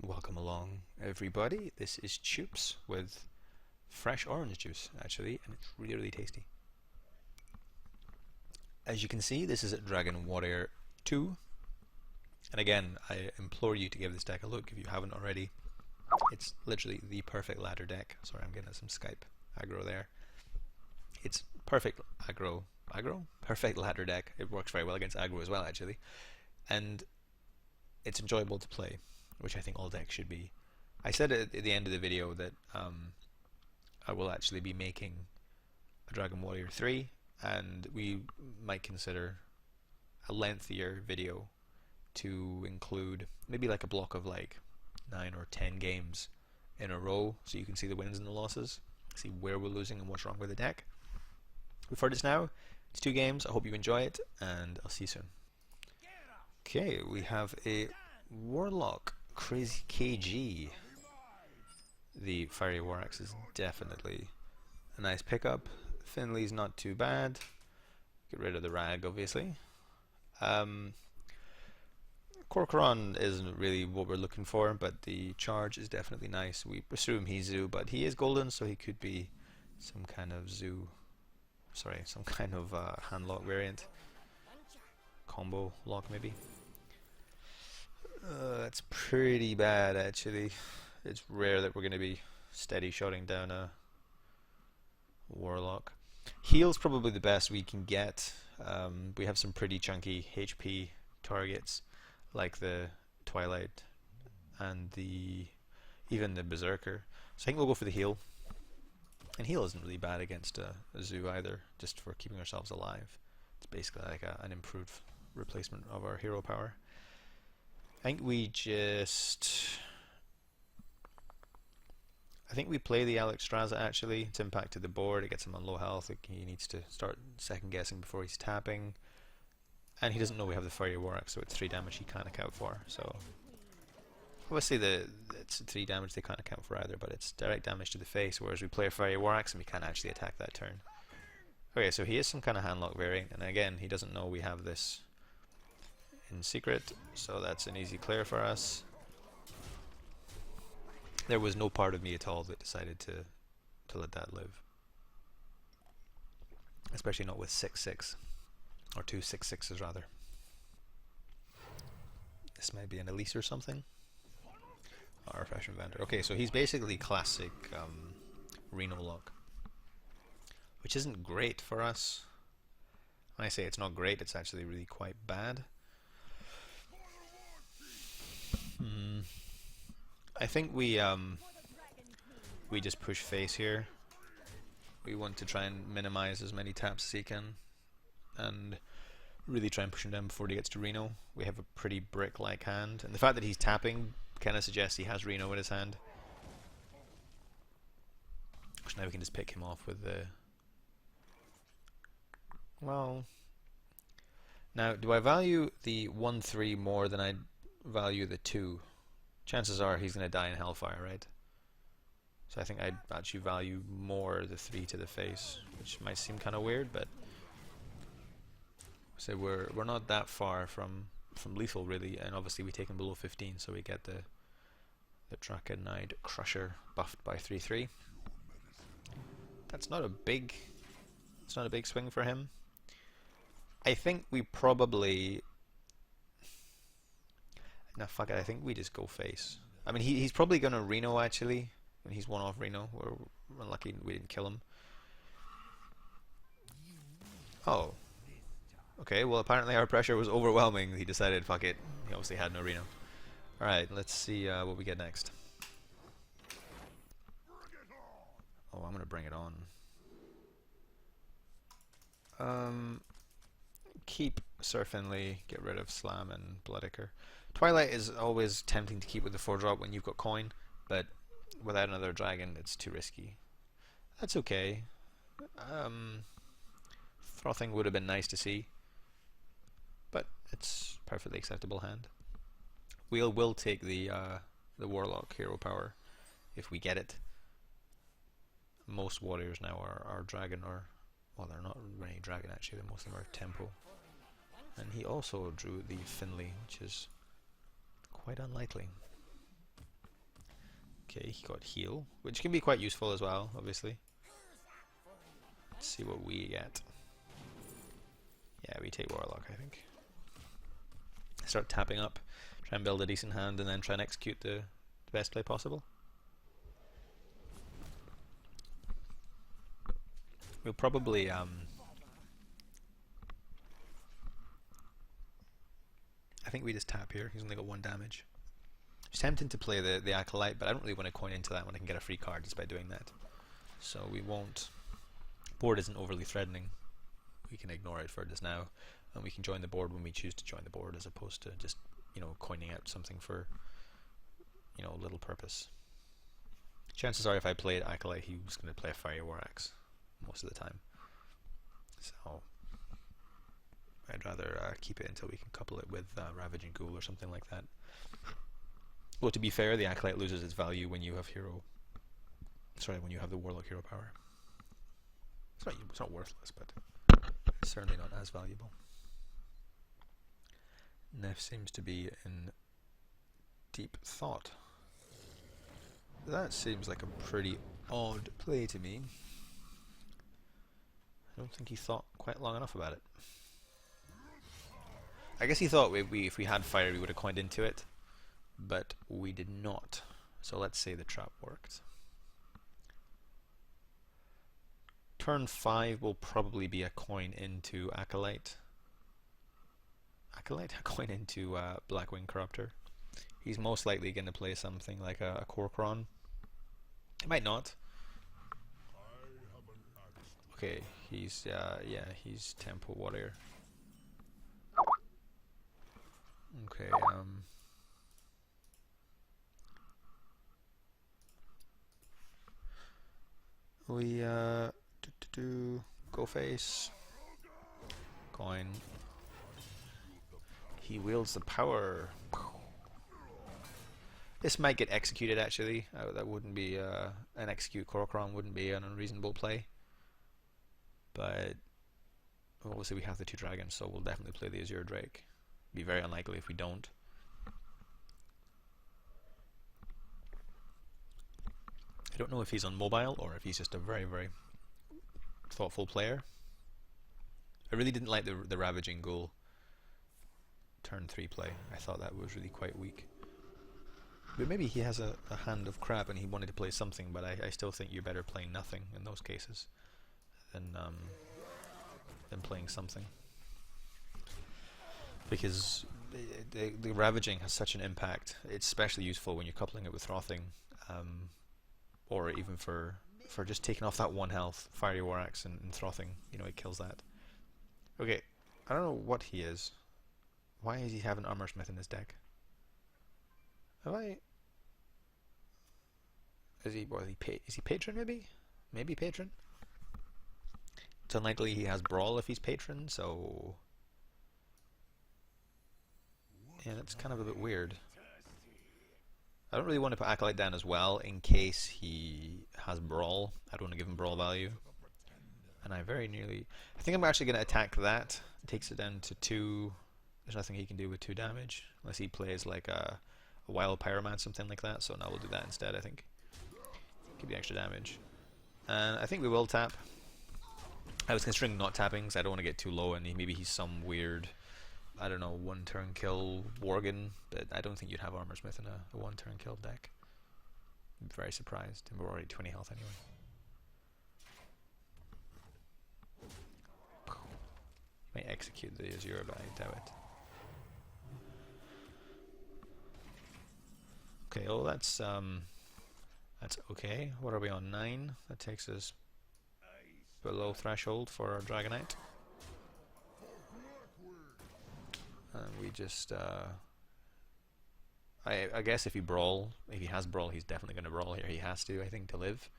Welcome along, everybody. This is Choops with fresh orange juice, actually, and it's really, really tasty. As you can see, this is at Dragon Warrior 2. And again, I implore you to give this deck a look if you haven't already. It's literally the perfect ladder deck. Sorry, I'm getting some Skype aggro there. It's perfect aggro? Perfect ladder deck. It works very well against aggro as well, actually. And it's enjoyable to play, which I think all decks should be. I said at the end of the video that I will actually be making a Dragon Warrior 3, and we might consider a lengthier video to include maybe like a block of like 9 or 10 games in a row, so you can see the wins and the losses, see where we're losing and what's wrong with the deck. But for this now, it's 2 games. I hope you enjoy it, and I'll see you soon. Okay, we have a Warlock Crazy KG. The Fiery War Axe is definitely a nice pickup. Finley's not too bad. Get rid of the rag, obviously. Corcoran isn't really what we're looking for, but the charge is definitely nice. We assume he's Zoo, but he is golden, so he could be some kind of Zoo. Sorry, some kind of handlock variant. Combo lock, maybe. That's pretty bad, actually. It's rare that we're going to be steady shotting down a Warlock. Heal's probably the best we can get. We have some pretty chunky HP targets, like the Twilight and even the Berserker. So I think we'll go for the heal. And heal isn't really bad against a Zoo either, just for keeping ourselves alive. It's basically like an improved replacement of our hero power. I think we play the Alexstrasza actually. It's impacted the board, it gets him on low health, he needs to start second guessing before he's tapping. And he doesn't know we have the Fiery War Axe, so it's 3 damage he can't account for. So obviously it's 3 damage they can't account for either, but it's direct damage to the face, whereas we play a Fiery War Axe and we can't actually attack that turn. Okay, so he is some kind of handlock variant, and again, he doesn't know we have this in secret, so that's an easy clear for us. There was no part of me at all that decided to let that live. Especially not with 6/6. Or 2 6/6s rather. This might be an Elise or something. Or Fashion Vendor. Okay, so he's basically classic Reno lock. Which isn't great for us. When I say it's not great, it's actually really quite bad. I think we just push face here. We want to try and minimize as many taps as he can, and really try and push him down before he gets to Reno. We have a pretty brick-like hand, and the fact that he's tapping kind of suggests he has Reno in his hand. So now we can just pick him off with the... Well... Now, do I value the 1/3 more than I value the 2? Chances are he's going to die in Hellfire, right? So I think I'd actually value more the 3 to the face, which might seem kind of weird, but so we're not that far from lethal really, and obviously we take him below 15, so we get the Draconide Crusher buffed by 3/3. That's not a big swing for him. I think we probably... Nah, fuck it, I think we just go face. I mean, he's probably going to Reno, actually. When he's one off Reno. We're unlucky we didn't kill him. Oh. Okay, well apparently our pressure was overwhelming. He decided, fuck it. He obviously had no Reno. Alright, let's see what we get next. Oh, I'm going to bring it on. Keep Sir Finley, get rid of Slam and Bloodicker. Twilight is always tempting to keep with the 4-drop when you've got coin, but without another dragon it's too risky. That's okay. Frothing would have been nice to see, but it's perfectly acceptable hand. We'll take the Warlock hero power if we get it. Most warriors now are dragon, or well, they're not really dragon actually, most of them are tempo. And he also drew the Finley, which is quite unlikely. Okay, he got heal, which can be quite useful as well, obviously. Let's see what we get. Yeah, we take Warlock, I think. Start tapping up, try and build a decent hand, and then try and execute the best play possible. We'll probably I think we just tap here. He's only got 1 damage. It's tempting to play the Acolyte, but I don't really want to coin into that when I can get a free card just by doing that. So we won't. Board isn't overly threatening. We can ignore it for just now, and we can join the board when we choose to join the board, as opposed to just, you know, coining out something for, you know, little purpose. Chances are, if I played Acolyte, he was going to play a Fiery War Axe most of the time. So I'd rather keep it until we can couple it with Ravaging Ghoul or something like that. Well, to be fair, the Acolyte loses its value when you have when you have the Warlock hero power. It's not worthless, but it's certainly not as valuable. Neff seems to be in deep thought. That seems like a pretty odd play to me. I don't think he thought quite long enough about it. I guess he thought if we had fire we would have coined into it, but we did not. So let's say the trap worked. Turn 5 will probably be a coin into Acolyte. A coin into Blackwing Corruptor. He's most likely going to play something like a Kor'kron. He might not. Okay, he's he's Temple Warrior. Okay, we go face. Coin. He wields the power. This might get executed actually. That wouldn't be an execute Kor'kron wouldn't be an unreasonable play. But obviously we have the 2 dragons, so we'll definitely play the Azure Drake. Be very unlikely if we don't. I don't know if he's on mobile or if he's just a very, very thoughtful player. I really didn't like the Ravaging Ghoul turn 3 play. I thought that was really quite weak. But maybe he has a hand of crap and he wanted to play something, but I still think you're better playing nothing in those cases than playing something. Because the Ravaging has such an impact. It's especially useful when you're coupling it with Frothing, or even for just taking off that 1 health, Fiery War Axe and Frothing, you know, it kills that. Okay, I don't know what he is. Why is he having Armor Smith in his deck? Is he Patron maybe? Maybe Patron? It's unlikely he has Brawl if he's Patron, so yeah, that's kind of a bit weird. I don't really want to put Acolyte down as well in case he has Brawl. I don't want to give him Brawl value. And I think I'm actually going to attack that. It takes it down to 2. There's nothing he can do with 2 damage. Unless he plays like a Wild Pyroman, something like that. So now we'll do that instead, I think. Give you extra damage. And I think we will tap. I was considering not tapping because I don't want to get too low and maybe he's some weird, I don't know, 1-turn kill Worgen, but I don't think you'd have Armor Smith in a 1-turn kill deck. I'm very surprised, and we're already 20 health anyway. Might execute the Azure, but I doubt it. Okay, well that's okay. What are we on? 9? That takes us below threshold for our Dragonite. And we just I guess if he has Brawl, he's definitely going to Brawl here. He has to, I think, to live.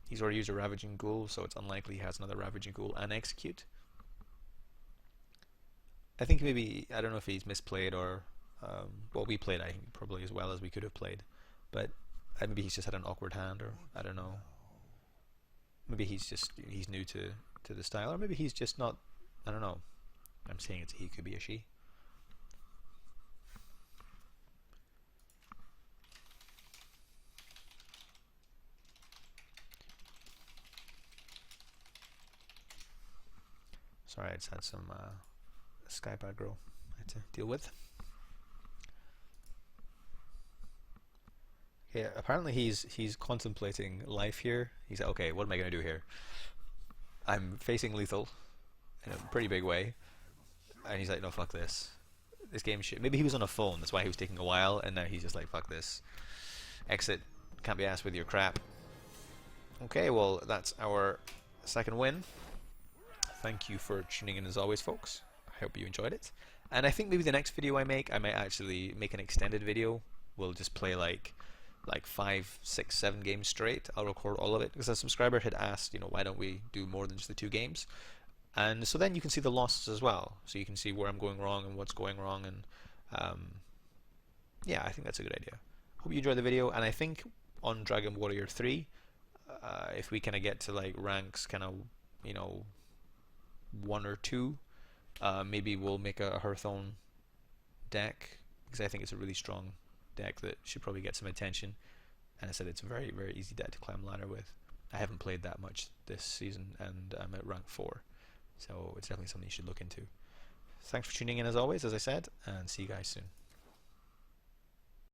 He's already used a Ravaging Ghoul, so it's unlikely he has another Ravaging Ghoul and Execute. I think maybe, I don't know if he's misplayed or well, we played, I think, probably as well as we could have played, but maybe he's just had an awkward hand, or I don't know. Maybe he's new to the style, or maybe he's just not, I don't know. I'm saying it's he, could be a she. Sorry, I just had some Skype aggro I had to deal with. Yeah, apparently he's contemplating life here. He's like, okay, what am I going to do here? I'm facing lethal in a pretty big way, and he's like, no, fuck this. This game shit. Maybe he was on a phone, that's why he was taking a while, and now he's just like, fuck this. Exit. Can't be asked with your crap. Okay, well, that's our second win. Thank you for tuning in as always, folks. I hope you enjoyed it. And I think maybe the next video I might actually make an extended video. We'll just play like 5, 6, 7 games straight. I'll record all of it because a subscriber had asked, you know, why don't we do more than just the 2 games? And so then you can see the losses as well. So you can see where I'm going wrong and what's going wrong. And yeah, I think that's a good idea. Hope you enjoyed the video. And I think on Dragon Warrior 3, if we kind of get to like ranks kind of, you know, 1 or 2, maybe we'll make a Hearthstone deck, because I think it's a really strong deck that should probably get some attention. And I said it's a very, very easy deck to climb ladder with. I haven't played that much this season, and I'm at rank 4, so it's definitely something you should look into. Thanks for tuning in as always, as I said, and see you guys soon.